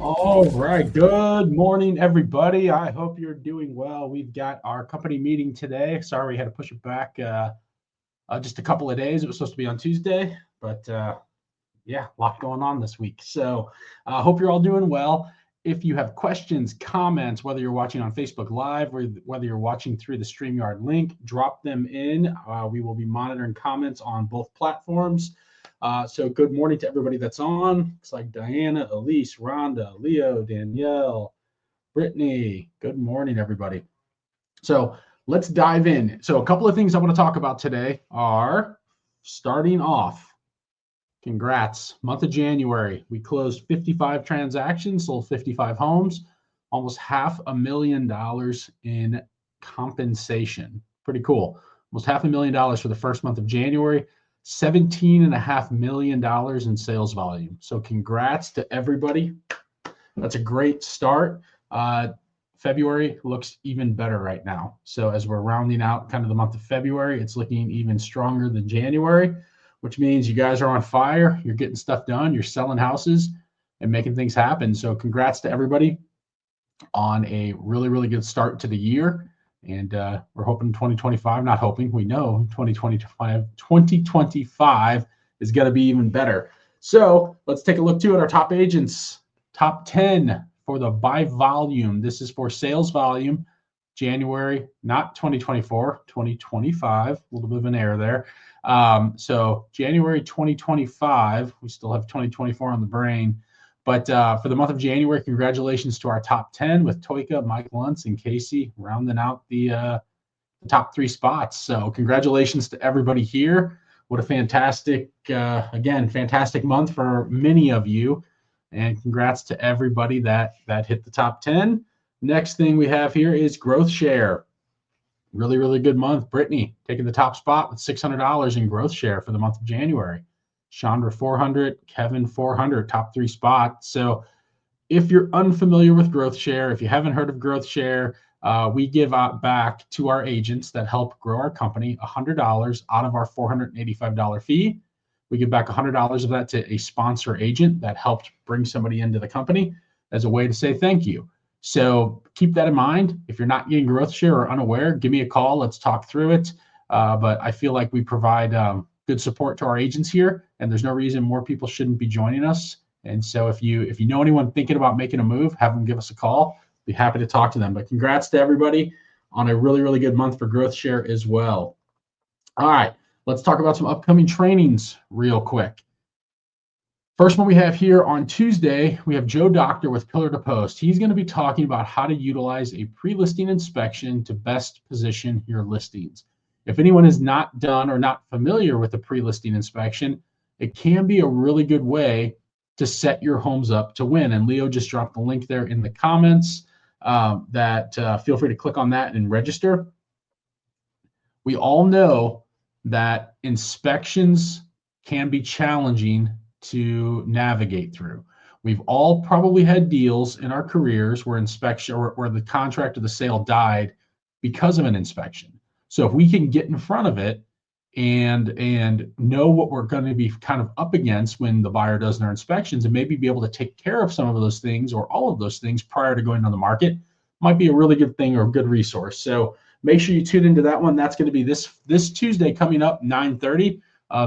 All right. Good morning, everybody. I hope you're doing well. We've got our company meeting today. Sorry we had to push it back just a couple of days. It was supposed to be on Tuesday, but yeah, a lot going on this week. So I hope you're all doing well. If you have questions, comments, whether you're watching on Facebook Live or whether you're watching through the StreamYard link, drop them in. We will be monitoring comments on both platforms. So good morning to everybody that's on. Looks like Diana, Elise, Rhonda, Leo, Danielle, Brittany. Good morning, everybody. So let's dive in. So a couple of things I want to talk about today are starting off. Congrats. Month of January, we closed 55 transactions, sold 55 homes, almost $500,000 in compensation. Pretty cool. Almost $500,000 for the first month of January, $17.5 million in sales volume. So congrats to everybody. That's a great start. February looks even better right now. So as we're rounding out kind of the month of February, it's looking even stronger than January, which means you guys are on fire. You're getting stuff done. You're selling houses and making things happen. So congrats to everybody on a really, really good start to the year. And we're hoping 2025, not hoping, we know 2025 is going to be even better. So let's take a look too at our top agents, top 10 for the by volume. This is for sales volume. January, not 2024, 2025, a little bit of an error there. So January 2025, we still have 2024 on the brain. But for the month of January, congratulations to our top 10 with Toika, Mike Luntz, and Casey rounding out the top 3 spots. So congratulations to everybody here. What a fantastic, again, fantastic month for many of you. And congrats to everybody that hit the top 10. Next thing we have here is growth share. Really, really good month. Brittany taking the top spot with $600 in growth share for the month of January. Chandra 400, Kevin 400, top 3 spots. So if you're unfamiliar with growth share, if you haven't heard of growth share, we give back to our agents that help grow our company $100 out of our $485 fee. We give back $100 of that to a sponsor agent that helped bring somebody into the company as a way to say thank you. So keep that in mind. If you're not getting growth share or unaware, give me a call. Let's talk through it. But I feel like we provide good support to our agents here, and there's no reason more people shouldn't be joining us. And so if you know anyone thinking about making a move, have them give us a call. Be happy to talk to them. But congrats to everybody on a really, really good month for growth share as well. All right, let's talk about some upcoming trainings real quick. First one we have here on Tuesday, we have Joe Doctor with Pillar to Post. He's going to be talking about how to utilize a pre-listing inspection to best position your listings. If anyone has not done or not familiar with a pre-listing inspection, it can be a really good way to set your homes up to win. And Leo just dropped the link there in the comments that feel free to click on that and register. We all know that inspections can be challenging to navigate through. We've all probably had deals in our careers where inspection or where the contract or the sale died because of an inspection. So if we can get in front of it and know what we're going to be kind of up against when the buyer does their inspections and maybe be able to take care of some of those things or all of those things prior to going on the market, might be a really good thing or a good resource. So make sure you tune into that one. That's going to be this Tuesday coming up, 9:30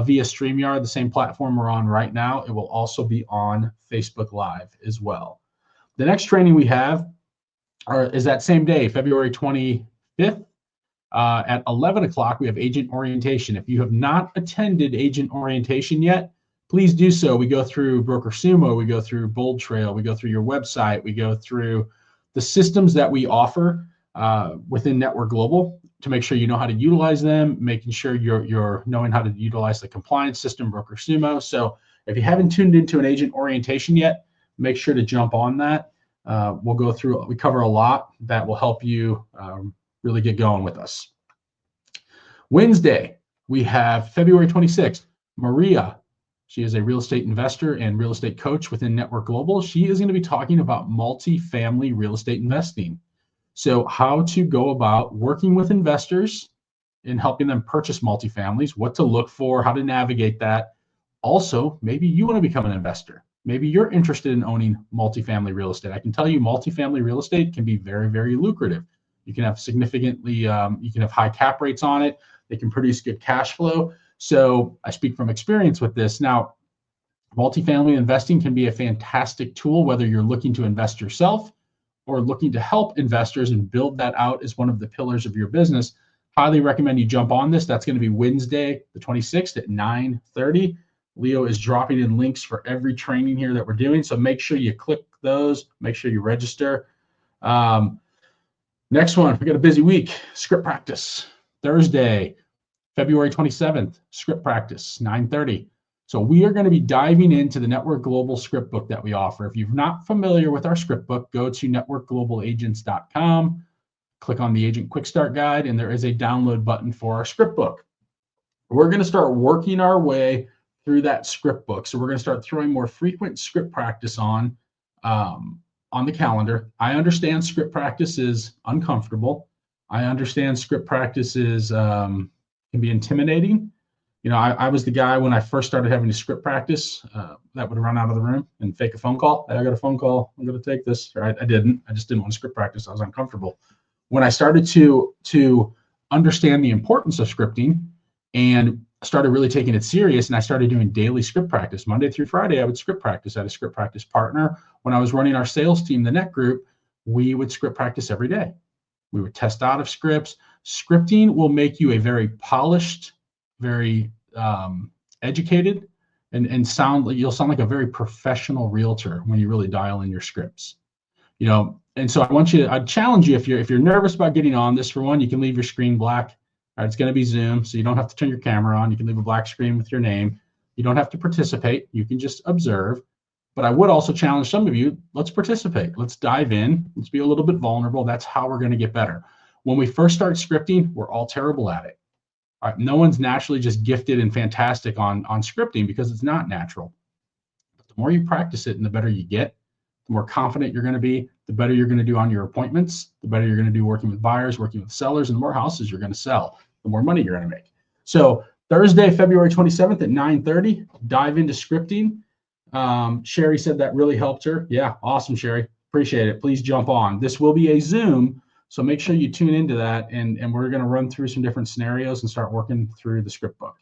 via StreamYard, the same platform we're on right now. It will also be on Facebook Live as well. The next training we have is that same day, February 25th. At 11 o'clock, we have agent orientation. If you have not attended agent orientation yet, please do so. We go through Broker Sumo, we go through Bold Trail, we go through your website, we go through the systems that we offer within Network Global to make sure you know how to utilize them, making sure you're knowing how to utilize the compliance system, Broker Sumo. So if you haven't tuned into an agent orientation yet, make sure to jump on that. We cover a lot that will help you really get going with us. Wednesday, we have February 26th, Maria. She is a real estate investor and real estate coach within Network Global. She is going to be talking about multifamily real estate investing. So how to go about working with investors and helping them purchase multifamilies, what to look for, how to navigate that. Also, maybe you want to become an investor. maybe you're interested in owning multifamily real estate. I can tell you multifamily real estate can be very, very lucrative. You can have you can have high cap rates on it. They can produce good cash flow. So I speak from experience with this. Now, multifamily investing can be a fantastic tool, whether you're looking to invest yourself or looking to help investors and build that out as one of the pillars of your business. Highly recommend you jump on this. That's going to be Wednesday, the 26th at 9:30. Leo is dropping in links for every training here that we're doing. So make sure you click those, make sure you register. Next one, we got a busy week, script practice. Thursday, February 27th, script practice, 9:30. So we are going to be diving into the Network Global script book that we offer. If you're not familiar with our script book, go to networkglobalagents.com, click on the Agent Quick Start Guide, and there is a download button for our script book. We're going to start working our way through that script book. So we're going to start throwing more frequent script practice on the calendar. I understand script practice is uncomfortable. I understand script practice is can be intimidating. You know, I was the guy when I first started having to script practice that would run out of the room and fake a phone call. Hey, I got a phone call. I'm going to take this. Or I didn't. I just didn't want to script practice. I was uncomfortable. When I started to understand the importance of scripting and started really taking it serious, and I started doing daily script practice. Monday through Friday, I would script practice. I had a script practice partner. When I was running our sales team, the Net Group, we would script practice every day. We would test out of scripts. Scripting will make you a very polished, very educated, and you'll sound like a very professional realtor when you really dial in your scripts. You know, and so I'd challenge you, if you're nervous about getting on this, for one, you can leave your screen black. All right, it's going to be Zoom, so you don't have to turn your camera on. You can leave a black screen with your name. You don't have to participate. You can just observe. But I would also challenge some of you, let's participate. Let's dive in. Let's be a little bit vulnerable. That's how we're going to get better. When we first start scripting, we're all terrible at it. All right, no one's naturally just gifted and fantastic on scripting because it's not natural. But the more you practice it and the better you get, the more confident you're going to be, the better you're going to do on your appointments, the better you're going to do working with buyers, working with sellers, and the more houses you're going to sell, the more money you're going to make. So Thursday, February 27th at 9:30, dive into scripting. Sherry said that really helped her. Yeah, awesome, Sherry. Appreciate it. Please jump on. This will be a Zoom, so make sure you tune into that, and we're going to run through some different scenarios and start working through the script book.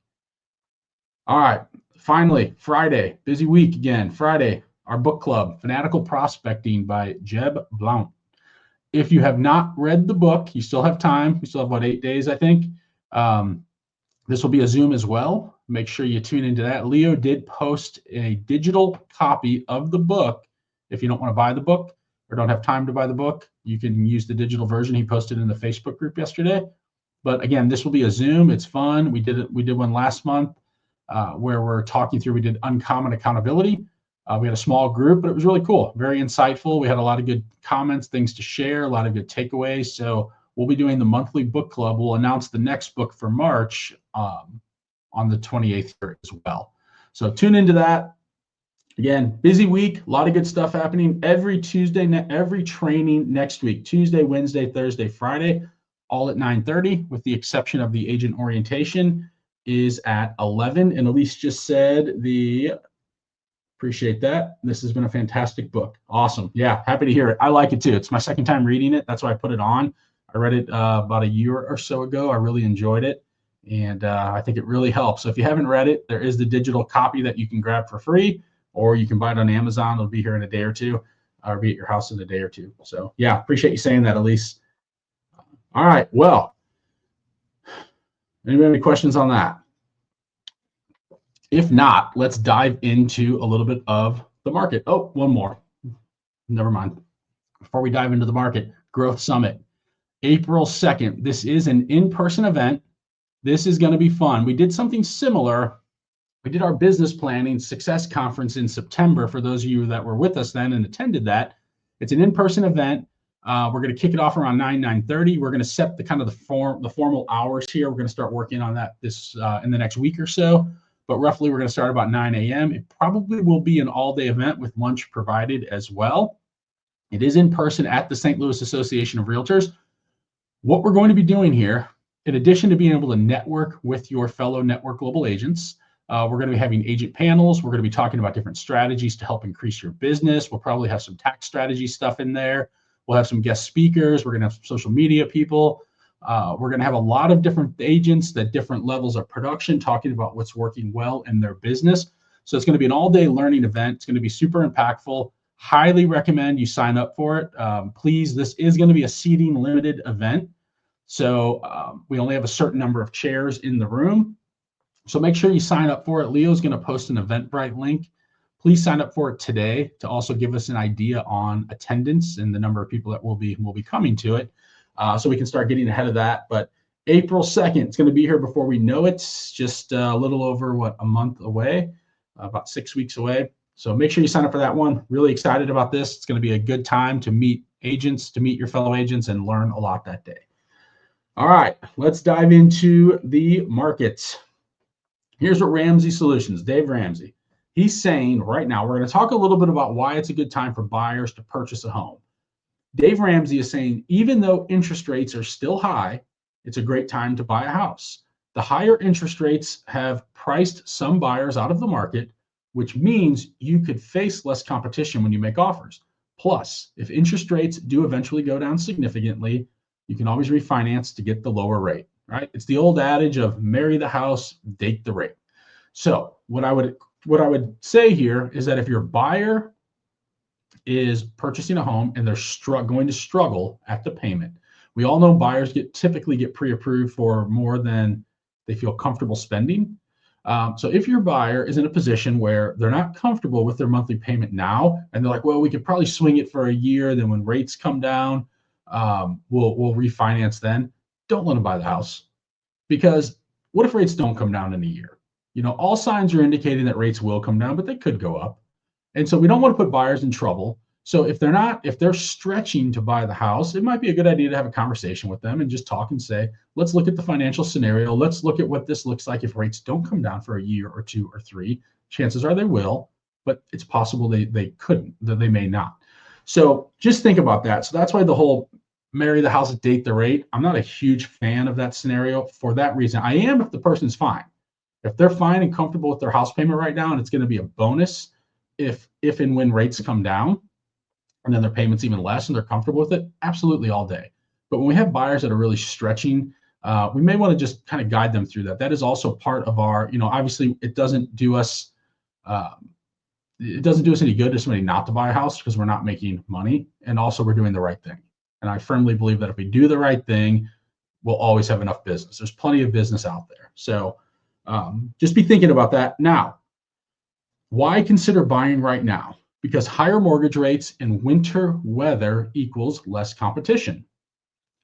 All right, finally, Friday, busy week again. Friday, our book club, Fanatical Prospecting by Jeb Blount. If you have not read the book, you still have time. We still have about 8 days, I think. This will be a Zoom as well. Make sure you tune into that. Leo did post a digital copy of the book. If you don't want to buy the book or don't have time to buy the book, you can use the digital version. He posted in the Facebook group yesterday. But again, this will be a Zoom. It's fun. We did one last month where we're talking through. We did uncommon accountability. We had a small group, but it was really cool, very insightful. We had a lot of good comments, things to share, a lot of good takeaways. So we'll be doing the monthly book club. We'll announce the next book for March on the 28th as well. So tune into that. Again, busy week, a lot of good stuff happening every Tuesday, every training next week, Tuesday, Wednesday, Thursday, Friday, all at 9:30, with the exception of the agent orientation is at 11. And Elise just said appreciate that. This has been a fantastic book. Awesome. Yeah, happy to hear it. I like it too. It's my second time reading it. That's why I put it on. I read it about a year or so ago. I really enjoyed it. And I think it really helps. So if you haven't read it, there is the digital copy that you can grab for free, or you can buy it on Amazon. It'll be here in a day or two, or be at your house in a day or two. So yeah, appreciate you saying that, Elise. All right. Well, anybody have any questions on that? If not, let's dive into a little bit of the market. Oh, one more. Never mind. Before we dive into the market, Growth Summit, April 2nd. This is an in-person event. This is going to be fun. We did something similar. We did our business planning success conference in September. For those of you that were with us then and attended that, it's an in-person event. We're going to kick it off around 9:30. We're going to set the formal hours here. We're going to start working on that in the next week or so. But roughly, we're going to start about 9 a.m. It probably will be an all-day event with lunch provided as well. It is in person at the St. Louis Association of Realtors. What we're going to be doing here, in addition to being able to network with your fellow Network Global agents, We're going to be having agent panels. We're going to be talking about different strategies to help increase your business. We'll probably have some tax strategy stuff in there. We'll have some guest speakers. We're going to have some social media people. We're going to have a lot of different agents at different levels of production talking about what's working well in their business. So it's going to be an all-day learning event. It's going to be super impactful. Highly recommend you sign up for it. Please, this is going to be a seating limited event. So we only have a certain number of chairs in the room. So make sure you sign up for it. Leo's going to post an Eventbrite link. Please sign up for it today to also give us an idea on attendance and the number of people that will be coming to it, so we can start getting ahead of that. But April 2nd, it's going to be here before we know it. It's just a little over, a month away, about 6 weeks away. So make sure you sign up for that one. Really excited about this. It's going to be a good time to meet agents, to meet your fellow agents, and learn a lot that day. All right, let's dive into the markets. Here's what Ramsey Solutions, Dave Ramsey, he's saying right now, we're going to talk a little bit about why it's a good time for buyers to purchase a home. Dave Ramsey is saying, even though interest rates are still high, it's a great time to buy a house. The higher interest rates have priced some buyers out of the market, which means you could face less competition when you make offers. Plus, if interest rates do eventually go down significantly, you can always refinance to get the lower rate. Right? It's the old adage of marry the house, date the rate. So what I would say here is that if your buyer is purchasing a home and they're going to struggle at the payment, we all know buyers typically get pre-approved for more than they feel comfortable spending. So if your buyer is in a position where they're not comfortable with their monthly payment now, and they're like, well, we could probably swing it for a year, then when rates come down, we'll refinance then. Don't let them buy the house, because what if rates don't come down in a year? All signs are indicating that rates will come down, but they could go up. And so we don't want to put buyers in trouble. So if they're stretching to buy the house, it might be a good idea to have a conversation with them and just talk and say, let's look at the financial scenario. Let's look at what this looks like if rates don't come down for a year or two or three. Chances are they will, but it's possible they couldn't, that they may not. So just think about that. So that's why the whole marry the house, date the rate, I'm not a huge fan of that scenario for that reason. I am if the person's fine. If they're fine and comfortable with their house payment right now, and it's going to be a bonus if and when rates come down, and then their payment's even less and they're comfortable with it, absolutely all day. But when we have buyers that are really stretching, we may want to just kind of guide them through that. That is also part of our, obviously it doesn't do us any good to somebody not to buy a house, because we're not making money, and also we're doing the right thing. And I firmly believe that if we do the right thing, we'll always have enough business. There's plenty of business out there. So just be thinking about that. Now, why consider buying right now? Because higher mortgage rates and winter weather equals less competition.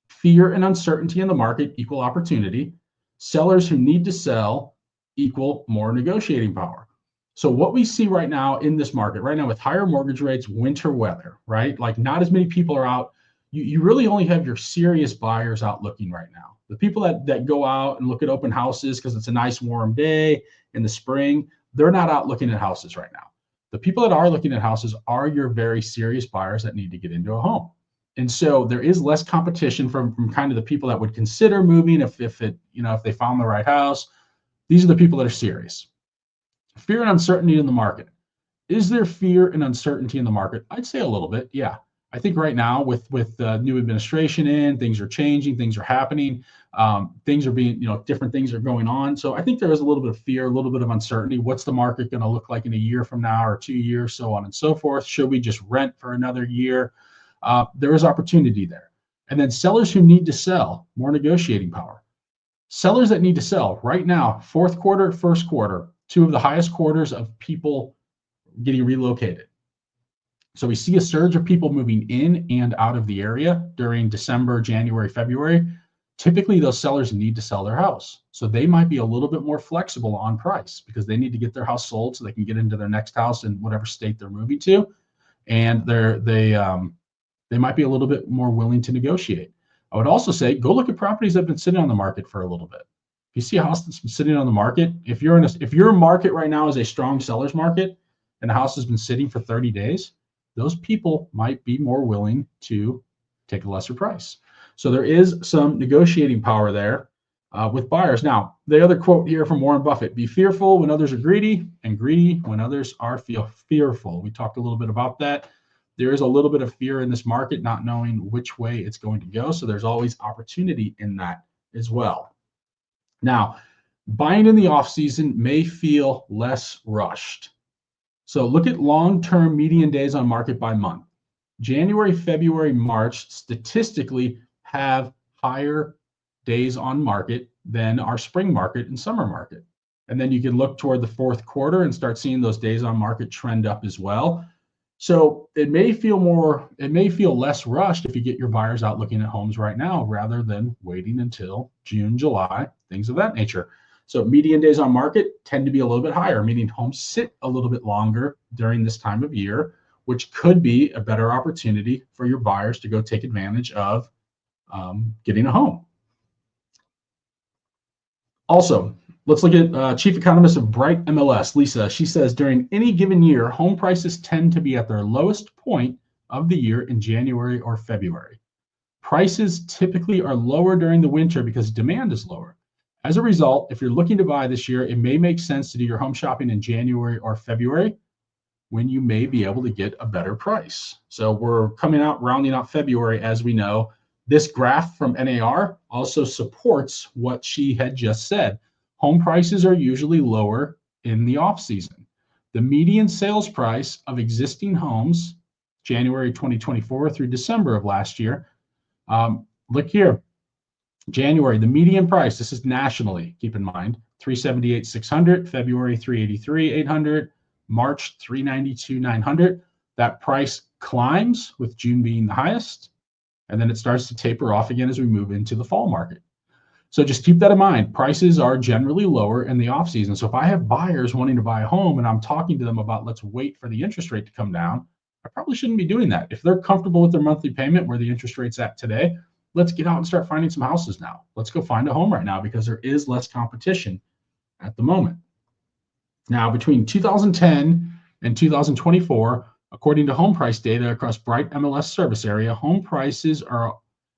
Fear and uncertainty in the market equal opportunity. Sellers who need to sell equal more negotiating power. So what we see right now in this market, right now with higher mortgage rates, winter weather, right? Like not as many people are out. You really only have your serious buyers out looking right now. The people that go out and look at open houses because it's a nice warm day in the spring, they're not out looking at houses right now. The people that are looking at houses are your very serious buyers that need to get into a home. And so there is less competition from kind of the people that would consider moving if they found the right house. These are the people that are serious. Fear and uncertainty in the market. Is there fear and uncertainty in the market? I'd say a little bit, yeah. I think right now with the new administration in, things are changing, things are happening, things are being, different things are going on. So I think there is a little bit of fear, a little bit of uncertainty. What's the market going to look like in a year from now or 2 years, so on and so forth? Should we just rent for another year? There is opportunity there. And then sellers who need to sell, more negotiating power. Sellers that need to sell right now, fourth quarter, first quarter, two of the highest quarters of people getting relocated. So we see a surge of people moving in and out of the area during December, January, February. Typically, those sellers need to sell their house. So they might be a little bit more flexible on price because they need to get their house sold so they can get into their next house in whatever state they're moving to. And they might be a little bit more willing to negotiate. I would also say, go look at properties that have been sitting on the market for a little bit. If you see a house that's been sitting on the market, if your market right now is a strong seller's market and the house has been sitting for 30 days, those people might be more willing to take a lesser price. So there is some negotiating power there. with buyers. Now, the other quote here from Warren Buffett: "Be fearful when others are greedy, and greedy when others are fearful." We talked a little bit about that. There is a little bit of fear in this market, not knowing which way it's going to go. So there's always opportunity in that as well. Now, buying in the off season may feel less rushed. So look at long-term median days on market by month. January, February, March statistically have higher days on market than our spring market and summer market. And then you can look toward the fourth quarter and start seeing those days on market trend up as well. So it may feel less rushed if you get your buyers out looking at homes right now rather than waiting until June, July, things of that nature. So median days on market tend to be a little bit higher, meaning homes sit a little bit longer during this time of year, which could be a better opportunity for your buyers to go take advantage of getting a home. Also, let's look at chief economist of Bright MLS, Lisa. She says, during any given year, home prices tend to be at their lowest point of the year in January or February. Prices typically are lower during the winter because demand is lower. As a result, if you're looking to buy this year, it may make sense to do your home shopping in January or February when you may be able to get a better price. So we're rounding out February, as we know. This graph from NAR also supports what she had just said. Home prices are usually lower in the off season. The median sales price of existing homes, January 2024 through December of last year. Look here, January, the median price, this is nationally, keep in mind, $378,600, February $383,800, March $392,900. That price climbs with June being the highest, and then it starts to taper off again as we move into the fall market. So just keep that in mind. Prices are generally lower in the off season. So if I have buyers wanting to buy a home and I'm talking to them about let's wait for the interest rate to come down, I probably shouldn't be doing that. If they're comfortable with their monthly payment where the interest rate's at today, let's get out and start finding some houses now. Let's go find a home right now because there is less competition at the moment. Now, between 2010 and 2024, according to home price data across Bright MLS service area, home prices are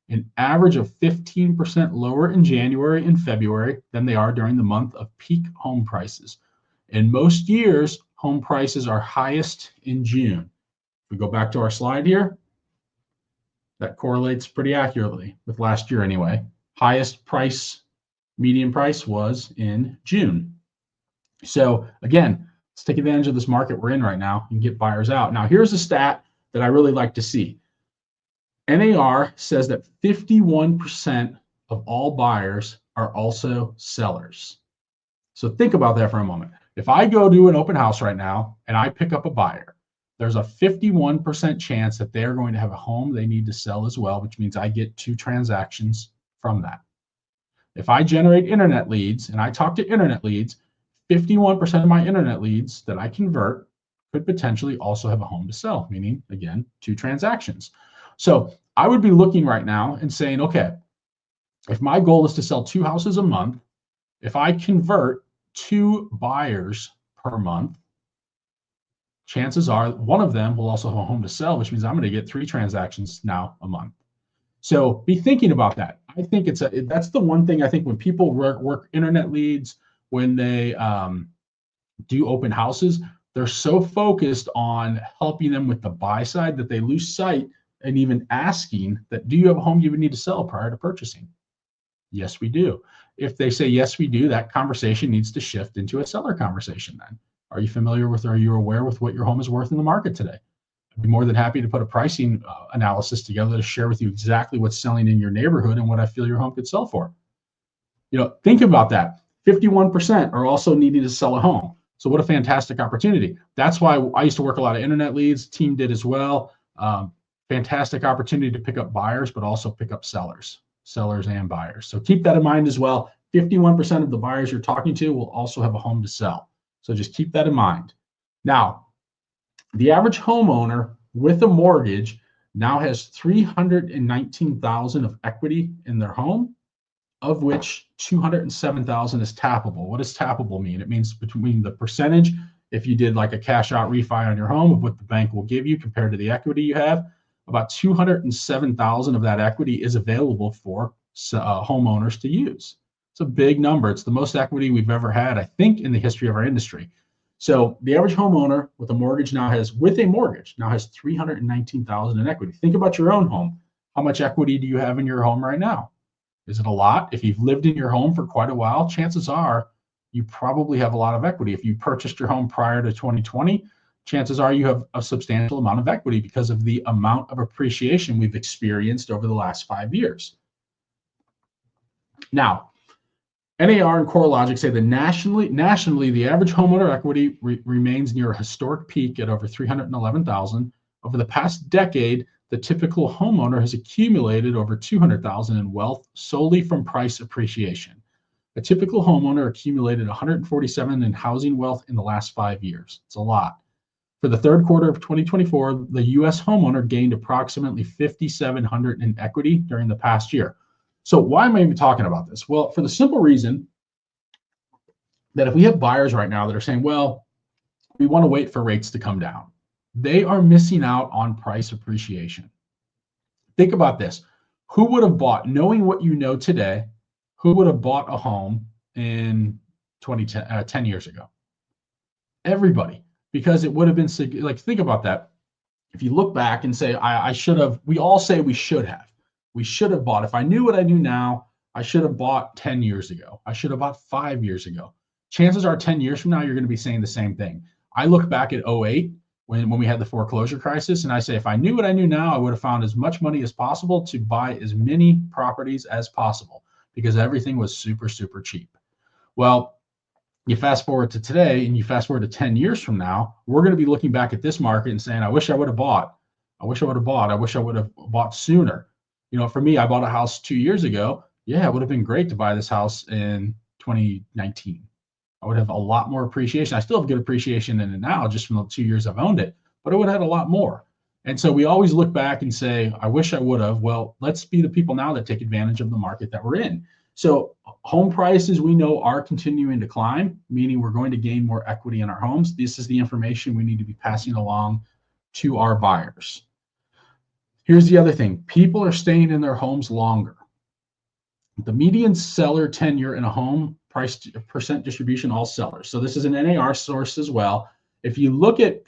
an average of 15% lower in January and February than they are during the month of peak home prices. In most years, home prices are highest in June. If we go back to our slide here, that correlates pretty accurately with last year anyway. Highest price, median price was in June. So again, let's take advantage of this market we're in right now and get buyers out. Now, here's a stat that I really like to see. NAR says that 51% of all buyers are also sellers. So think about that for a moment. If I go to an open house right now and I pick up a buyer, there's a 51% chance that they're going to have a home they need to sell as well, which means I get 2 transactions from that. If I generate internet leads and I talk to internet leads, 51% of my internet leads that I convert could potentially also have a home to sell, meaning, again, 2 transactions. So I would be looking right now and saying, okay, if my goal is to sell 2 houses a month, if I convert 2 buyers per month, chances are one of them will also have a home to sell, which means I'm going to get 3 transactions now a month. So be thinking about that. I think that's the one thing I think when people work internet leads, when they do open houses, they're so focused on helping them with the buy side that they lose sight and even asking that, do you have a home you would need to sell prior to purchasing? Yes, we do. If they say, yes, we do, that conversation needs to shift into a seller conversation then. Are you familiar with, or are you aware with what your home is worth in the market today? I'd be more than happy to put a pricing analysis together to share with you exactly what's selling in your neighborhood and what I feel your home could sell for. Think about that. 51% are also needing to sell a home. So what a fantastic opportunity. That's why I used to work a lot of internet leads. Team did as well. Fantastic opportunity to pick up buyers, but also pick up sellers and buyers. So keep that in mind as well. 51% of the buyers you're talking to will also have a home to sell. So just keep that in mind. Now, the average homeowner with a mortgage now has $319,000 of equity in their home, of which $207,000 is tappable. What does tappable mean? It means between the percentage, if you did like a cash out refi on your home, of what the bank will give you compared to the equity you have, about $207,000 of that equity is available for homeowners to use. It's a big number. It's the most equity we've ever had, I think, in the history of our industry. So the average homeowner with a mortgage now has $319,000 in equity. Think about your own home. How much equity do you have in your home right now? Is it a lot? If you've lived in your home for quite a while, chances are you probably have a lot of equity. If you purchased your home prior to 2020, chances are you have a substantial amount of equity because of the amount of appreciation we've experienced over the last 5 years. Now, NAR and CoreLogic say that nationally, the average homeowner equity remains near a historic peak at over $311,000. Over the past decade, the typical homeowner has accumulated over $200,000 in wealth solely from price appreciation. A typical homeowner accumulated $147,000 in housing wealth in the last 5 years. It's a lot. For the third quarter of 2024, the U.S. homeowner gained approximately $5,700 in equity during the past year. So why am I even talking about this? Well, for the simple reason that if we have buyers right now that are saying, well, we want to wait for rates to come down, they are missing out on price appreciation. Think about this. Who would have bought, knowing what you know today, who would have bought a home in 10 years ago? Everybody, because it would have been, like, think about that. If you look back and say, I should have, we all say we should have. We should have bought. If I knew what I knew now, I should have bought 10 years ago. I should have bought 5 years ago. Chances are 10 years from now, you're going to be saying the same thing. I look back at 2008 when we had the foreclosure crisis, and I say, if I knew what I knew now, I would have found as much money as possible to buy as many properties as possible because everything was super, super cheap. Well, you fast forward to today and you fast forward to 10 years from now, we're going to be looking back at this market and saying, I wish I would have bought. I wish I would have bought. I wish I would have bought sooner. You know, for me, I bought a house 2 years ago. Yeah, it would have been great to buy this house in 2019. I would have a lot more appreciation. I still have good appreciation in it now, just from the 2 years I've owned it, but it would have had a lot more. And so we always look back and say, I wish I would have. Well, let's be the people now that take advantage of the market that we're in. So home prices, we know, are continuing to climb, meaning we're going to gain more equity in our homes. This is the information we need to be passing along to our buyers. Here's the other thing. People are staying in their homes longer. The median seller tenure in a home, price percent distribution, all sellers. So this is an NAR source as well. If you look at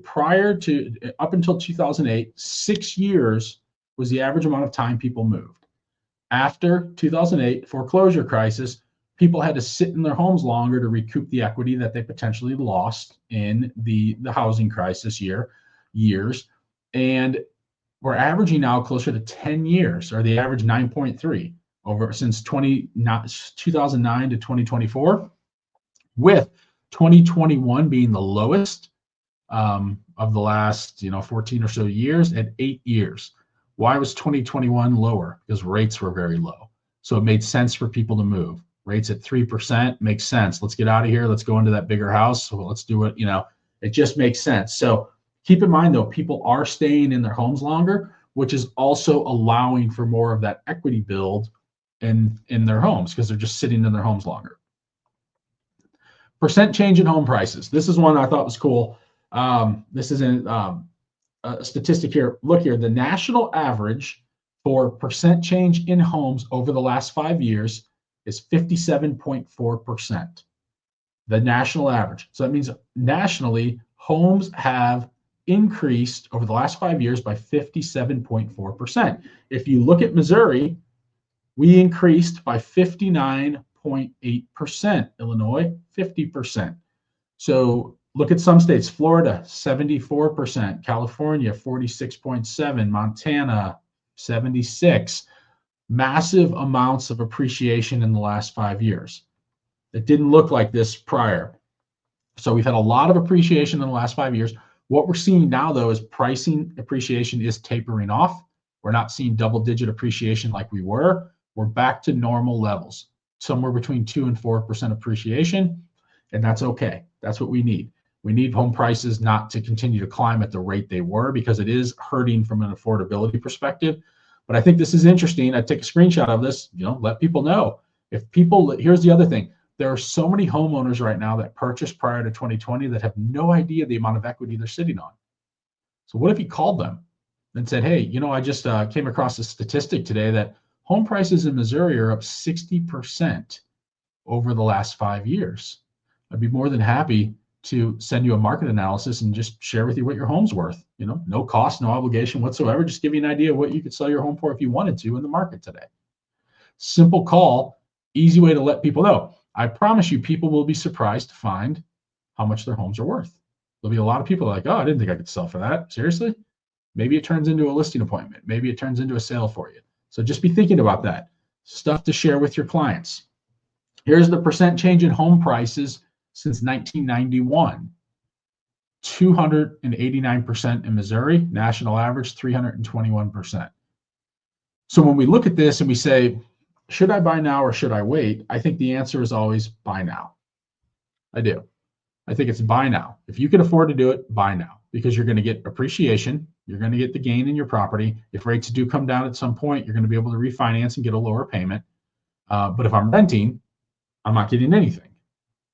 prior to up until 2008, 6 years was the average amount of time people moved. After 2008 foreclosure crisis, people had to sit in their homes longer to recoup the equity that they potentially lost in the housing crisis years. And we're averaging now closer to 10 years, or the average 9.3 over since 2009 to 2024, with 2021 being the lowest of the last 14 or so years at 8 years. Why was 2021 lower? Because rates were very low. So it made sense for people to move. Rates at 3% makes sense. Let's get out of here. Let's go into that bigger house. So let's do it. It just makes sense. So keep in mind, though, people are staying in their homes longer, which is also allowing for more of that equity build in their homes because they're just sitting in their homes longer. Percent change in home prices. This is one I thought was cool. This is a statistic here. Look here, the national average for percent change in homes over the last 5 years is 57.4%. The national average. So that means nationally, homes have increased over the last 5 years by 57.4%. If you look at Missouri, we increased by 59.8%. Illinois, 50%. So look at some states. Florida, 74%. California, 46.7%. Montana, 76%. Massive amounts of appreciation in the last 5 years. It didn't look like this prior. So we've had a lot of appreciation in the last 5 years. What we're seeing now, though, is pricing appreciation is tapering off. We're not seeing double-digit appreciation like we were. We're back to normal levels, somewhere between 2 and 4% appreciation, and that's okay. That's what we need. We need home prices not to continue to climb at the rate they were because it is hurting from an affordability perspective. But I think this is interesting. I take a screenshot of this, let people know. Here's the other thing. There are so many homeowners right now that purchased prior to 2020 that have no idea the amount of equity they're sitting on. So what if you called them and said, hey, I just came across a statistic today that home prices in Missouri are up 60% over the last 5 years. I'd be more than happy to send you a market analysis and just share with you what your home's worth. No cost, no obligation whatsoever. Just give you an idea of what you could sell your home for if you wanted to in the market today. Simple call, easy way to let people know. I promise you, people will be surprised to find how much their homes are worth. There'll be a lot of people like, oh, I didn't think I could sell for that. Seriously? Maybe it turns into a listing appointment. Maybe it turns into a sale for you. So just be thinking about that. Stuff to share with your clients. Here's the percent change in home prices since 1991. 289% in Missouri, national average 321%. So when we look at this and we say, should I buy now or should I wait? I think the answer is always buy now. I do. I think it's buy now. If you can afford to do it, buy now, because you're going to get appreciation. You're going to get the gain in your property. If rates do come down at some point, you're going to be able to refinance and get a lower payment. But if I'm renting, I'm not getting anything,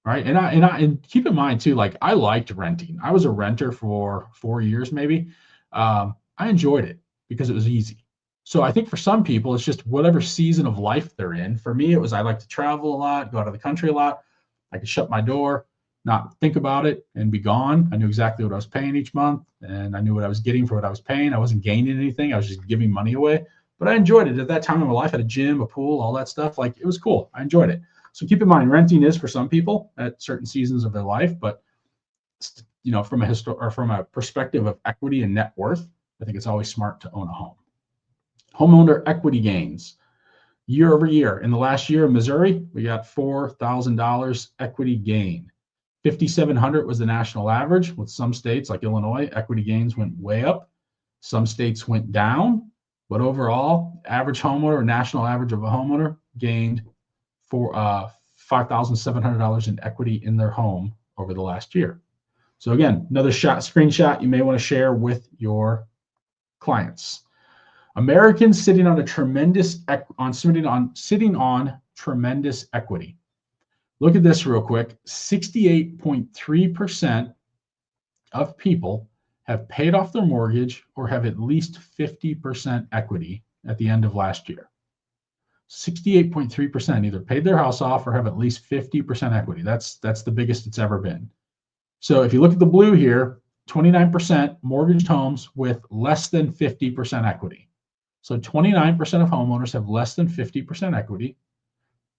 right? And keep in mind too, like I liked renting. I was a renter for 4 years maybe. I enjoyed it because it was easy. So I think for some people, it's just whatever season of life they're in. For me, it was I like to travel a lot, go out of the country a lot. I could shut my door, not think about it, and be gone. I knew exactly what I was paying each month, and I knew what I was getting for what I was paying. I wasn't gaining anything. I was just giving money away. But I enjoyed it. At that time in my life, I had a gym, a pool, all that stuff. Like it was cool. I enjoyed it. So keep in mind, renting is for some people at certain seasons of their life, but from a perspective of equity and net worth, I think it's always smart to own a home. Homeowner equity gains year over year. In the last year in Missouri, we got $4,000 equity gain. 5,700 was the national average. With some states like Illinois, equity gains went way up. Some states went down, but overall, average homeowner or national average of a homeowner gained for $5,700 in equity in their home over the last year. So again, another screenshot you may want to share with your clients. Americans sitting on tremendous equity. Look at this real quick. 68.3% of people have paid off their mortgage or have at least 50% equity at the end of last year. 68.3% either paid their house off or have at least 50% equity. That's the biggest it's ever been. So if you look at the blue here, 29% mortgaged homes with less than 50% equity. So 29% of homeowners have less than 50% equity.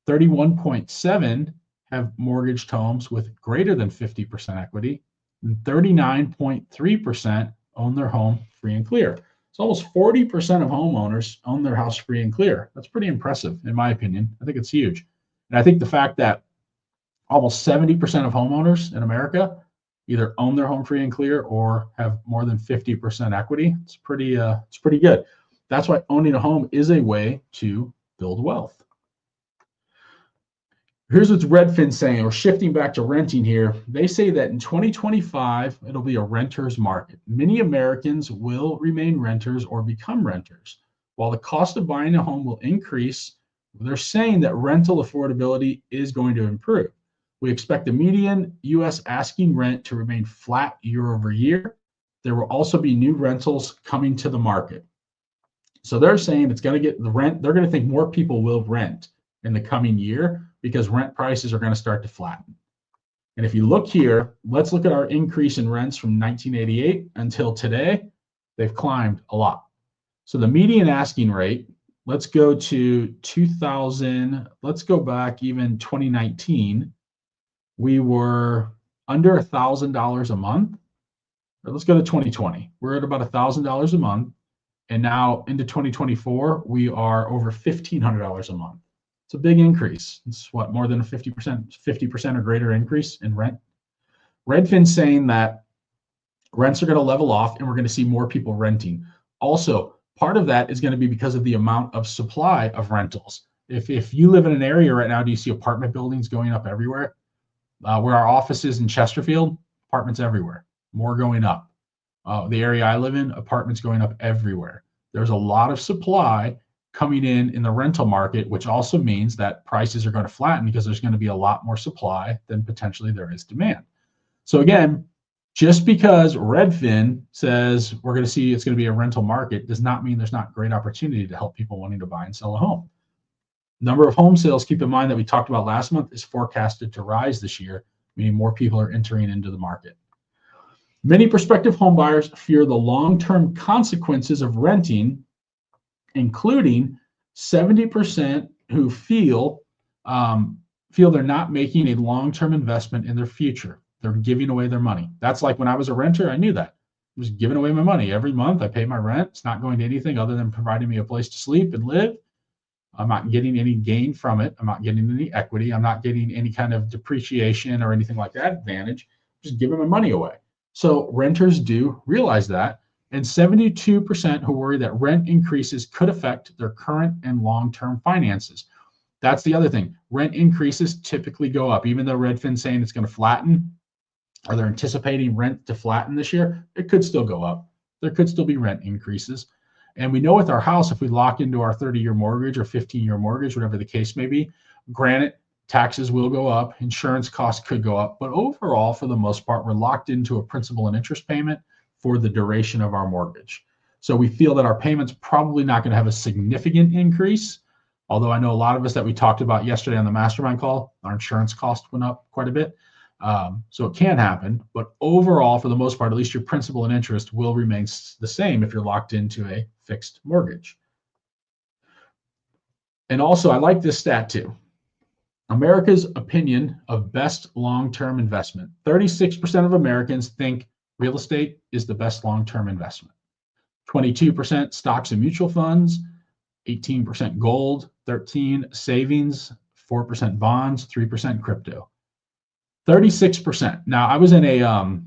31.7% have mortgaged homes with greater than 50% equity. And 39.3% own their home free and clear. So almost 40% of homeowners own their house free and clear. That's pretty impressive, in my opinion. I think it's huge. And I think the fact that almost 70% of homeowners in America either own their home free and clear or have more than 50% equity, it's pretty good. That's why owning a home is a way to build wealth. Here's what Redfin saying. We're shifting back to renting here. They say that in 2025, it'll be a renter's market. Many Americans will remain renters or become renters. While the cost of buying a home will increase, they're saying that rental affordability is going to improve. We expect the median U.S. asking rent to remain flat year over year. There will also be new rentals coming to the market. So they're saying it's going to get the rent. They're going to think more people will rent in the coming year because rent prices are going to start to flatten. And if you look here, let's look at our increase in rents from 1988 until today. They've climbed a lot. So the median asking rate, let's go to 2000. Let's go back even 2019. We were under $1,000 a month. Let's go to 2020. We're at about $1,000 a month. And now into 2024, we are over $1,500 a month. It's a big increase. It's more than a 50% or greater increase in rent. Redfin's saying that rents are going to level off and we're going to see more people renting. Also, part of that is going to be because of the amount of supply of rentals. If you live in an area right now, do you see apartment buildings going up everywhere? Where our office is in Chesterfield, apartments everywhere, more going up. The area I live in, apartments going up everywhere. There's a lot of supply coming in the rental market, which also means that prices are going to flatten because there's going to be a lot more supply than potentially there is demand. So again, just because Redfin says we're going to see it's going to be a rental market does not mean there's not great opportunity to help people wanting to buy and sell a home. Number of home sales, keep in mind that we talked about last month, is forecasted to rise this year, meaning more people are entering into the market. Many prospective home buyers fear the long-term consequences of renting, including 70% who feel they're not making a long-term investment in their future. They're giving away their money. That's like when I was a renter, I knew that. I was giving away my money every month. I pay my rent. It's not going to anything other than providing me a place to sleep and live. I'm not getting any gain from it. I'm not getting any equity. I'm not getting any kind of depreciation or anything like that advantage. I'm just giving my money away. So renters do realize that. And 72% who worry that rent increases could affect their current and long-term finances. That's the other thing. Rent increases typically go up. Even though Redfin's saying it's going to flatten, or they're anticipating rent to flatten this year, it could still go up. There could still be rent increases. And we know with our house, if we lock into our 30-year mortgage or 15-year mortgage, whatever the case may be, granted, taxes will go up, insurance costs could go up, but overall, for the most part, we're locked into a principal and interest payment for the duration of our mortgage. So we feel that our payment's probably not going to have a significant increase, although I know a lot of us that we talked about yesterday on the mastermind call, our insurance cost went up quite a bit. So it can happen, but overall, for the most part, at least your principal and interest will remain the same if you're locked into a fixed mortgage. And also, I like this stat too. America's opinion of best long-term investment. 36% of Americans think real estate is the best long-term investment. 22% stocks and mutual funds, 18% gold, 13% savings, 4% bonds, 3% crypto. 36%. Now, I was in a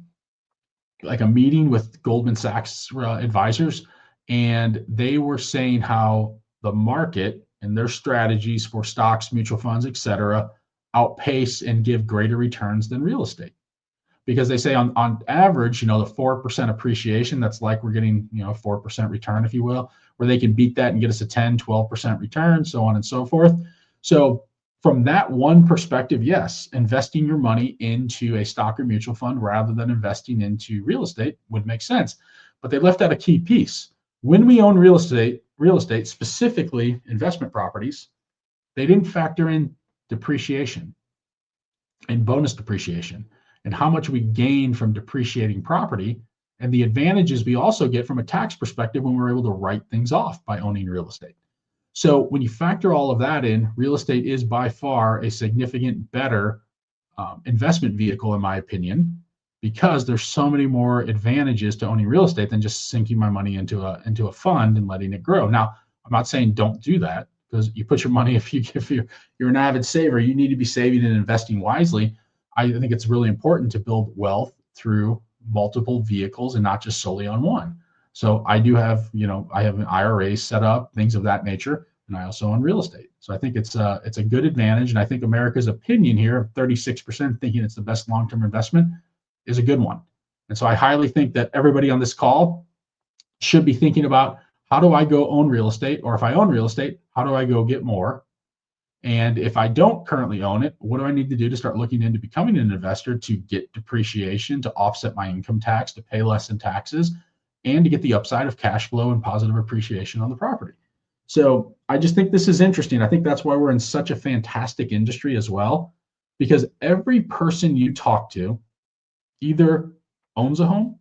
meeting with Goldman Sachs advisors, and they were saying how the market and their strategies for stocks, mutual funds, et cetera, outpace and give greater returns than real estate. Because they say on average, the 4% appreciation, that's like we're getting, 4% return, if you will, where they can beat that and get us a 10, 12% return, so on and so forth. So from that one perspective, yes, investing your money into a stock or mutual fund rather than investing into real estate would make sense. But they left out a key piece. When we own real estate, specifically investment properties, they didn't factor in depreciation and bonus depreciation and how much we gain from depreciating property and the advantages we also get from a tax perspective when we're able to write things off by owning real estate. So when you factor all of that in, real estate is by far a significant better investment vehicle, in my opinion, because there's so many more advantages to owning real estate than just sinking my money into a fund and letting it grow. Now, I'm not saying don't do that, because you put your money, if you're an avid saver, you need to be saving and investing wisely. I think it's really important to build wealth through multiple vehicles and not just solely on one. So I do have, I have an IRA set up, things of that nature, and I also own real estate. So I think it's a good advantage, and I think America's opinion here of 36% thinking it's the best long-term investment is a good one. And so I highly think that everybody on this call should be thinking about, how do I go own real estate? Or if I own real estate, how do I go get more? And if I don't currently own it, what do I need to do to start looking into becoming an investor to get depreciation, to offset my income tax, to pay less in taxes, and to get the upside of cash flow and positive appreciation on the property? So I just think this is interesting. I think that's why we're in such a fantastic industry as well, because every person you talk to either owns a home,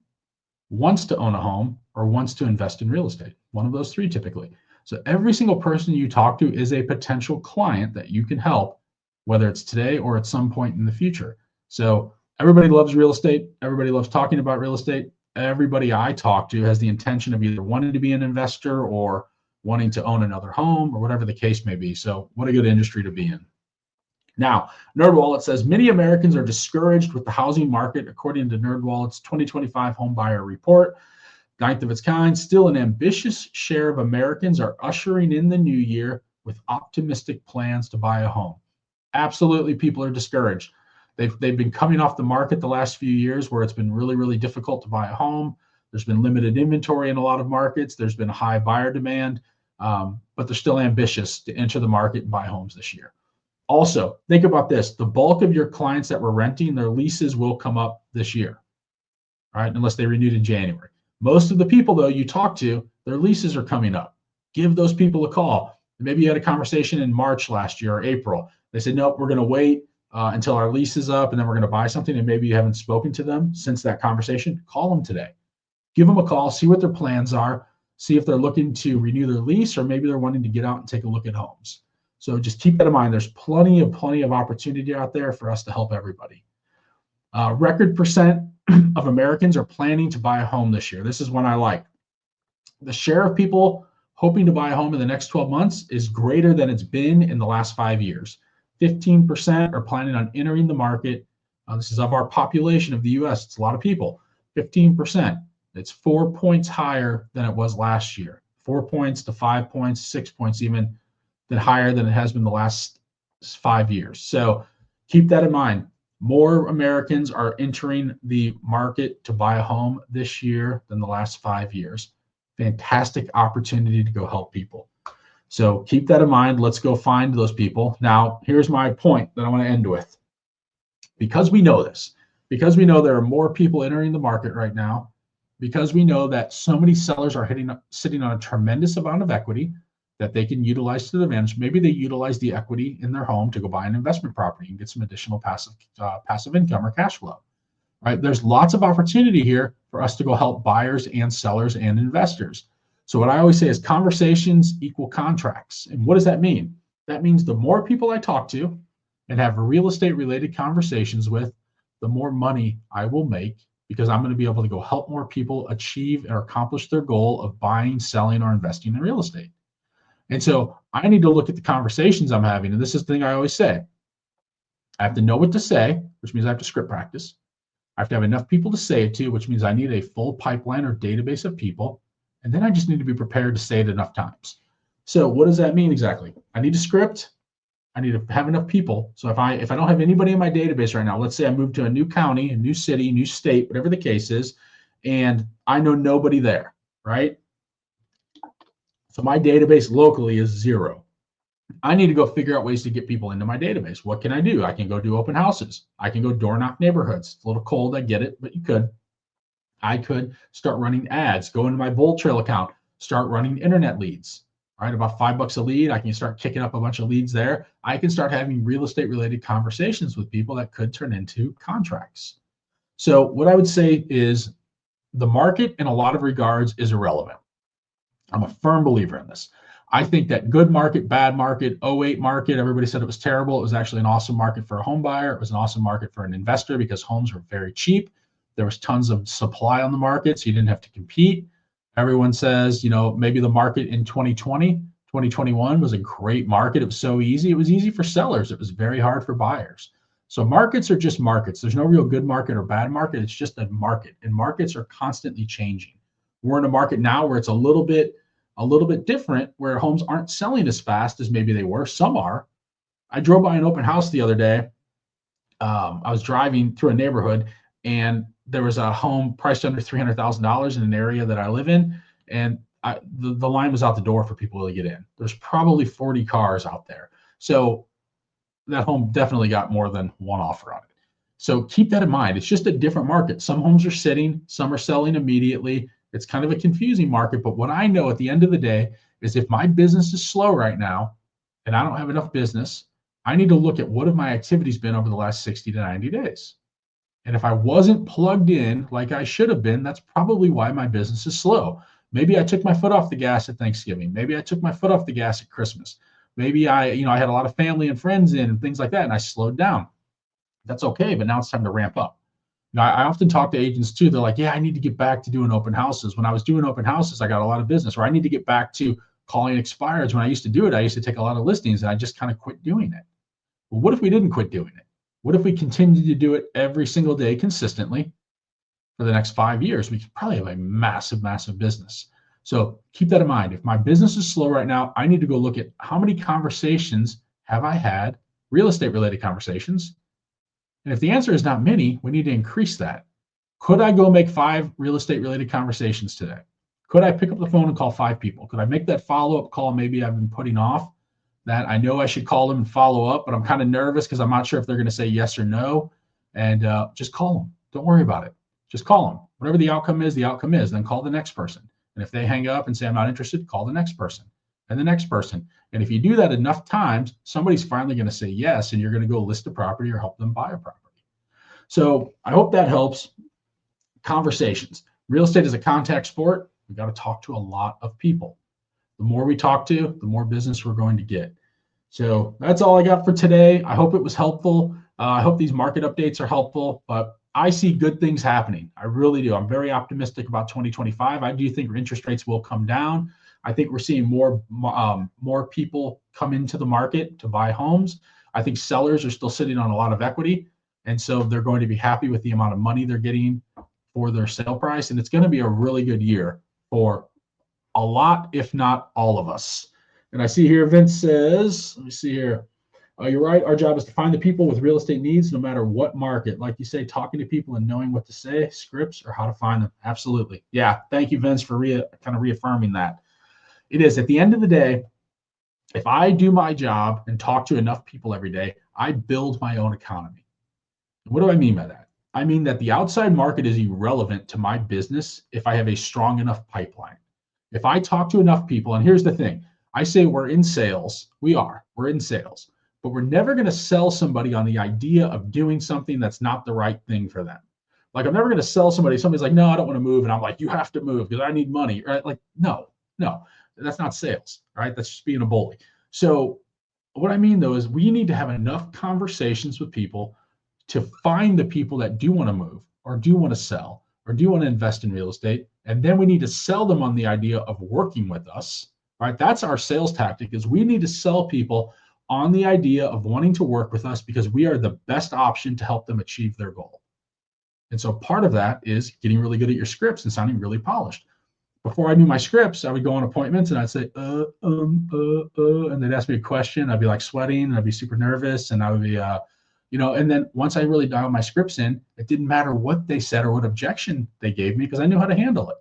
wants to own a home, or wants to invest in real estate. One of those three typically. So every single person you talk to is a potential client that you can help, whether it's today or at some point in the future. So everybody loves real estate. Everybody loves talking about real estate. Everybody I talk to has the intention of either wanting to be an investor or wanting to own another home or whatever the case may be. So what a good industry to be in. Now, NerdWallet says many Americans are discouraged with the housing market, according to NerdWallet's 2025 home buyer report. Ninth of its kind, still an ambitious share of Americans are ushering in the new year with optimistic plans to buy a home. Absolutely, people are discouraged. They've been coming off the market the last few years where it's been really, really difficult to buy a home. There's been limited inventory in a lot of markets. There's been high buyer demand, but they're still ambitious to enter the market and buy homes this year. Also, think about this. The bulk of your clients that were renting, their leases will come up this year, all right, unless they renewed in January. Most of the people, though, you talk to, their leases are coming up. Give those people a call. Maybe you had a conversation in March last year or April. They said, nope, we're going to wait until our lease is up and then we're going to buy something. And maybe you haven't spoken to them since that conversation. Call them today. Give them a call, see what their plans are, see if they're looking to renew their lease or maybe they're wanting to get out and take a look at homes. So just keep that in mind. There's plenty of opportunity out there for us to help everybody. Record percent of Americans are planning to buy a home this year. This is one I like. The share of people hoping to buy a home in the next 12 months is greater than it's been in the last 5 years. 15% are planning on entering the market. This is of our population of the US. It's a lot of people. 15%. It's 4 points higher than it was last year. 4 points to 5 points, 6 points even higher than it has been the last 5 years. So keep that in mind. More Americans are entering the market to buy a home this year than the last 5 years. Fantastic opportunity to go help people. So keep that in mind. Let's go find those people. Now, here's my point that I want to end with. Because we know this, because we know there are more people entering the market right now, because we know that so many sellers are sitting on a tremendous amount of equity that they can utilize to their advantage. Maybe they utilize the equity in their home to go buy an investment property and get some additional passive income or cash flow. Right? There's lots of opportunity here for us to go help buyers and sellers and investors. So what I always say is conversations equal contracts. And what does that mean? That means the more people I talk to and have real estate related conversations with, the more money I will make because I'm going to be able to go help more people achieve or accomplish their goal of buying, selling, or investing in real estate. And so I need to look at the conversations I'm having. And this is the thing I always say. I have to know what to say, which means I have to script practice. I have to have enough people to say it to, which means I need a full pipeline or database of people. And then I just need to be prepared to say it enough times. So what does that mean exactly? I need a script. I need to have enough people. So if I don't have anybody in my database right now, let's say I move to a new county, a new city, new state, whatever the case is, and I know nobody there, right? So my database locally is 0. I need to go figure out ways to get people into my database. What can I do? I can go do open houses. I can go door knock neighborhoods. It's a little cold, I get it, but you could. I could start running ads, go into my Bold Trail account, start running internet leads, right? About $5 a lead. I can start kicking up a bunch of leads there. I can start having real estate related conversations with people that could turn into contracts. So what I would say is the market in a lot of regards is irrelevant. I'm a firm believer in this. I think that good market, bad market, 08 market, everybody said it was terrible. It was actually an awesome market for a home buyer. It was an awesome market for an investor because homes were very cheap. There was tons of supply on the market, so you didn't have to compete. Everyone says, maybe the market in 2020, 2021 was a great market. It was so easy. It was easy for sellers. It was very hard for buyers. So markets are just markets. There's no real good market or bad market. It's just a market, and markets are constantly changing. We're in a market now where it's a little bit different, where homes aren't selling as fast as maybe they were. Some are. I drove by an open house the other day. I was driving through a neighborhood, and there was a home priced under $300,000 in an area that I live in, and the line was out the door for people to get in. There's probably 40 cars out there. So that home definitely got more than one offer on it. So keep that in mind. It's just a different market. Some homes are sitting, some are selling immediately. It's kind of a confusing market, but what I know at the end of the day is if my business is slow right now and I don't have enough business, I need to look at what have my activities been over the last 60 to 90 days. And if I wasn't plugged in like I should have been, that's probably why my business is slow. Maybe I took my foot off the gas at Thanksgiving. Maybe I took my foot off the gas at Christmas. Maybe I had a lot of family and friends in and things like that, and I slowed down. That's okay, but now it's time to ramp up. I often talk to agents too. They're like, yeah, I need to get back to doing open houses. When I was doing open houses, I got a lot of business. Or I need to get back to calling expireds. When I used to do it, I used to take a lot of listings and I just kind of quit doing it. Well, what if we didn't quit doing it? What if we continued to do it every single day consistently for the next 5 years? We could probably have a massive, massive business. So keep that in mind. If my business is slow right now, I need to go look at how many conversations have I had, real estate related conversations. And if the answer is not many, we need to increase that. Could I go make 5 real estate related conversations today? Could I pick up the phone and call 5 people? Could I make that follow-up call maybe I've been putting off that I know I should call them and follow up, but I'm kind of nervous because I'm not sure if they're going to say yes or no. And just call them. Don't worry about it. Just call them. Whatever the outcome is, then call the next person. And if they hang up and say, I'm not interested, call the next person. and the next person. And if you do that enough times, somebody's finally going to say yes, and you're going to go list a property or help them buy a property. So I hope that helps. Conversations. Real estate is a contact sport. We've got to talk to a lot of people. The more we talk to, the more business we're going to get. So that's all I got for today. I hope it was helpful. I hope these market updates are helpful, but I see good things happening. I really do. I'm very optimistic about 2025. I do think interest rates will come down. I think we're seeing more people come into the market to buy homes. I think sellers are still sitting on a lot of equity, and so they're going to be happy with the amount of money they're getting for their sale price. And it's going to be a really good year for a lot, if not all of us. And I see here, Vince says, let me see here. You're right. Our job is to find the people with real estate needs, no matter what market. Like you say, talking to people and knowing what to say, scripts, or how to find them. Absolutely. Yeah. Thank you, Vince, for kind of reaffirming that. It is. At the end of the day, if I do my job and talk to enough people every day, I build my own economy. What do I mean by that? I mean that the outside market is irrelevant to my business if I have a strong enough pipeline. If I talk to enough people, and here's the thing, I say we're in sales. We're in sales, but we're never going to sell somebody on the idea of doing something that's not the right thing for them. Like, I'm never going to sell somebody's like, no, I don't want to move. And I'm like, you have to move because I need money. Right? Like, no, that's not sales, right? That's just being a bully. So what I mean though, is we need to have enough conversations with people to find the people that do want to move or do want to sell or do want to invest in real estate. And then we need to sell them on the idea of working with us, right? That's our sales tactic, is we need to sell people on the idea of wanting to work with us because we are the best option to help them achieve their goal. And so part of that is getting really good at your scripts and sounding really polished. Before I knew my scripts, I would go on appointments and I'd say, and they'd ask me a question. I'd be like sweating and I'd be super nervous and I would be, and then once I really dialed my scripts in, it didn't matter what they said or what objection they gave me because I knew how to handle it.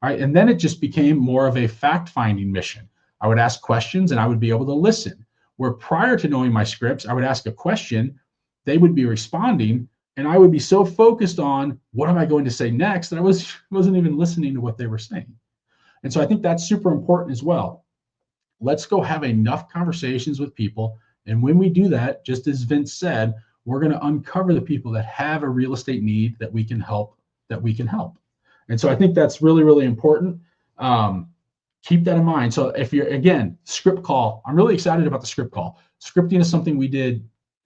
All right. And then it just became more of a fact-finding mission. I would ask questions and I would be able to listen. Where prior to knowing my scripts, I would ask a question, they would be responding, and I would be so focused on what am I going to say next that I wasn't even listening to what they were saying. And so I think that's super important as well. Let's go have enough conversations with people. And when we do that, just as Vince said, we're going to uncover the people that have a real estate need that we can help. And so I think that's really, really important. Keep that in mind. So if you're, again, script call, I'm really excited about the script call. Scripting is something we did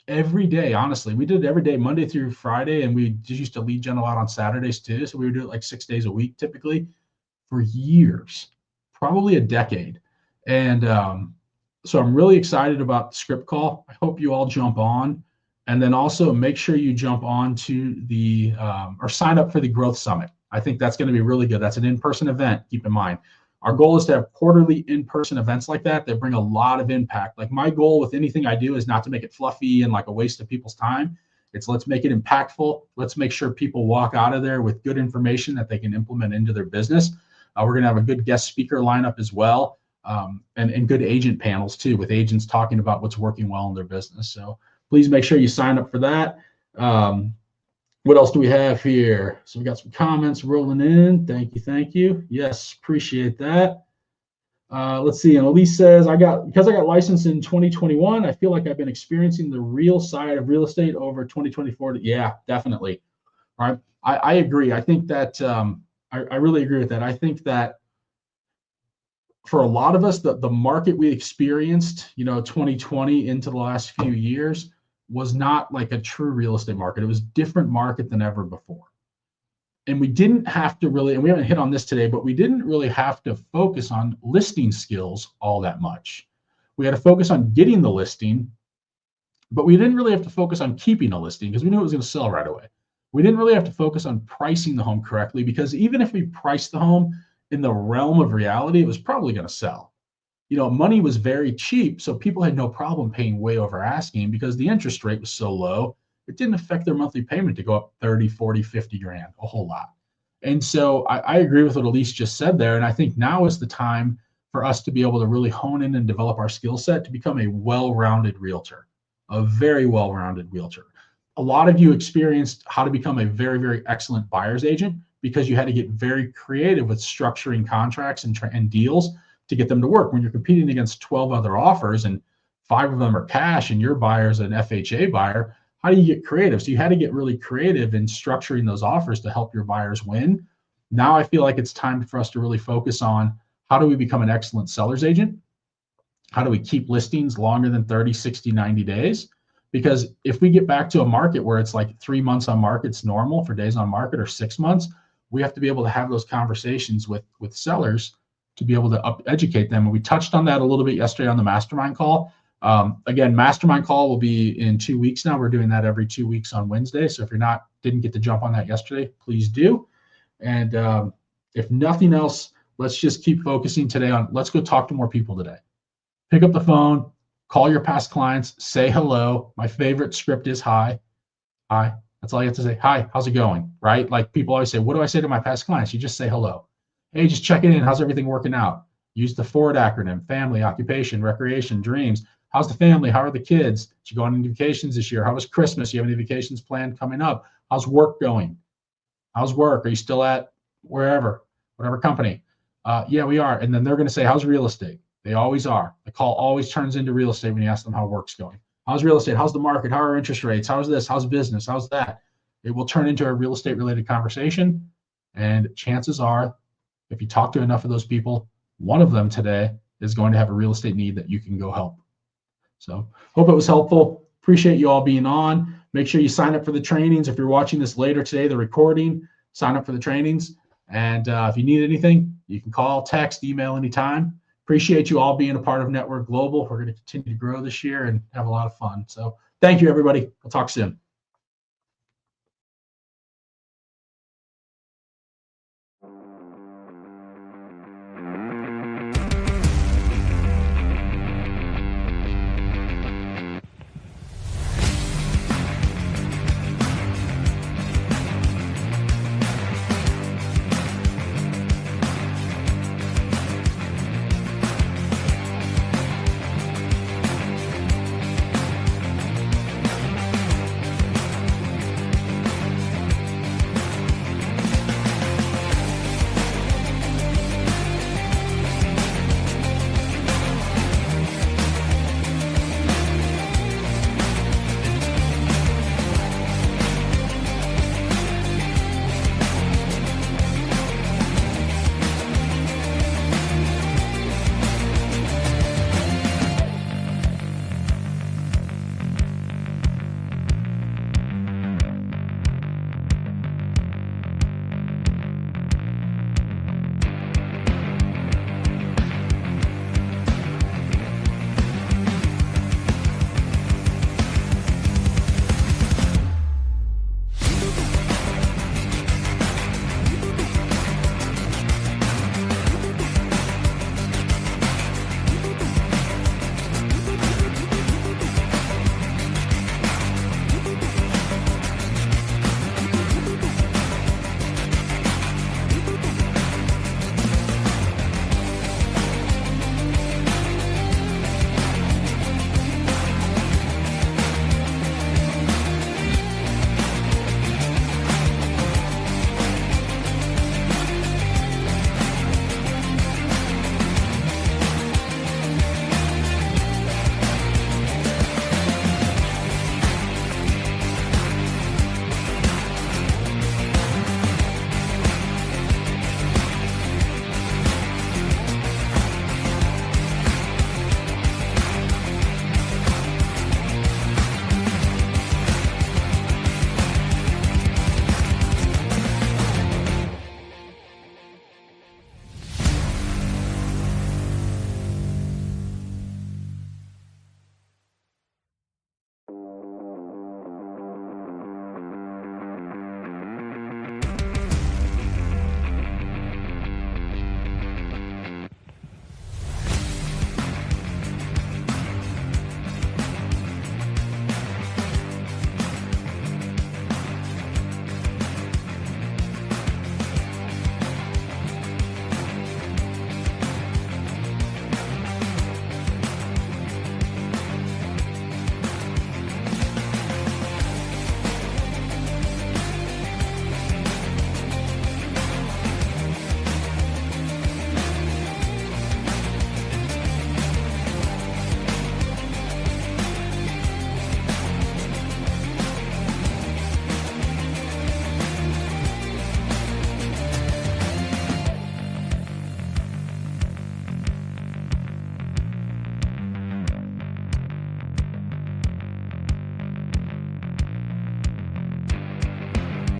every day. Honestly, we did it every day, Monday through Friday. And we just used to lead gen a lot on Saturdays too. So we would do it like 6 days a week, typically, for years, probably a decade. And so I'm really excited about the script call. I hope you all jump on, and then also make sure you jump on to the, or sign up for the Growth Summit. I think that's going to be really good. That's an in-person event. Keep in mind, our goal is to have quarterly in-person events like that bring a lot of impact. Like, my goal with anything I do is not to make it fluffy and like a waste of people's time. It's let's make it impactful. Let's make sure people walk out of there with good information that they can implement into their business. We're going to have a good guest speaker lineup as well. And good agent panels too, with agents talking about what's working well in their business. So please make sure you sign up for that. What else do we have here? So we got some comments rolling in. Thank you. Yes, appreciate that. Let's see. And Elise says, because I got licensed in 2021, I feel like I've been experiencing the real side of real estate over 2024. Yeah, definitely. All right. I agree. I think that I really agree with that. I think that for a lot of us, the market we experienced, 2020 into the last few years was not like a true real estate market. It was a different market than ever before. And we didn't have to really, and we haven't hit on this today, but we didn't really have to focus on listing skills all that much. We had to focus on getting the listing, but we didn't really have to focus on keeping a listing because we knew it was going to sell right away. We didn't really have to focus on pricing the home correctly because even if we priced the home in the realm of reality, it was probably going to sell. Money was very cheap, so people had no problem paying way over asking because the interest rate was so low. It didn't affect their monthly payment to go up 30, 40, 50 grand, a whole lot. And so I agree with what Elise just said there. And I think now is the time for us to be able to really hone in and develop our skill set to become a well-rounded realtor, a very well-rounded realtor. A lot of you experienced how to become a very, very excellent buyer's agent because you had to get very creative with structuring contracts and deals to get them to work. When you're competing against 12 other offers and 5 of them are cash and your buyer's an FHA buyer, how do you get creative? So you had to get really creative in structuring those offers to help your buyers win. Now I feel like it's time for us to really focus on how do we become an excellent seller's agent? How do we keep listings longer than 30, 60, 90 days? Because if we get back to a market where it's like 3 months on market's normal for days on market, or 6 months, we have to be able to have those conversations with sellers to be able to educate them. And we touched on that a little bit yesterday on the mastermind call. Again, mastermind call will be in 2 weeks now. We're doing that every 2 weeks on Wednesday. So if you're didn't get to jump on that yesterday, please do. And if nothing else, let's just keep focusing today on, let's go talk to more people today. Pick up the phone, call your past clients, say hello. My favorite script is hi. Hi. That's all you have to say. Hi, how's it going? Right? Like people always say, what do I say to my past clients? You just say hello. Hey, just checking in. How's everything working out? Use the FORD acronym: family, occupation, recreation, dreams. How's the family? How are the kids? Did you go on any vacations this year? How was Christmas? Do you have any vacations planned coming up? How's work going? How's work? Are you still at wherever, whatever company? Yeah, we are. And then they're going to say, how's real estate? They always are. The call always turns into real estate when you ask them how work's going. How's real estate? How's the market? How are interest rates? How's this? How's business? How's that? It will turn into a real estate related conversation. And chances are, if you talk to enough of those people, one of them today is going to have a real estate need that you can go help. So hope it was helpful. Appreciate you all being on. Make sure you sign up for the trainings. If you're watching this later today, the recording, sign up for the trainings. And if you need anything, you can call, text, email anytime. Appreciate you all being a part of Network Global. We're going to continue to grow this year and have a lot of fun. So thank you, everybody. We'll talk soon.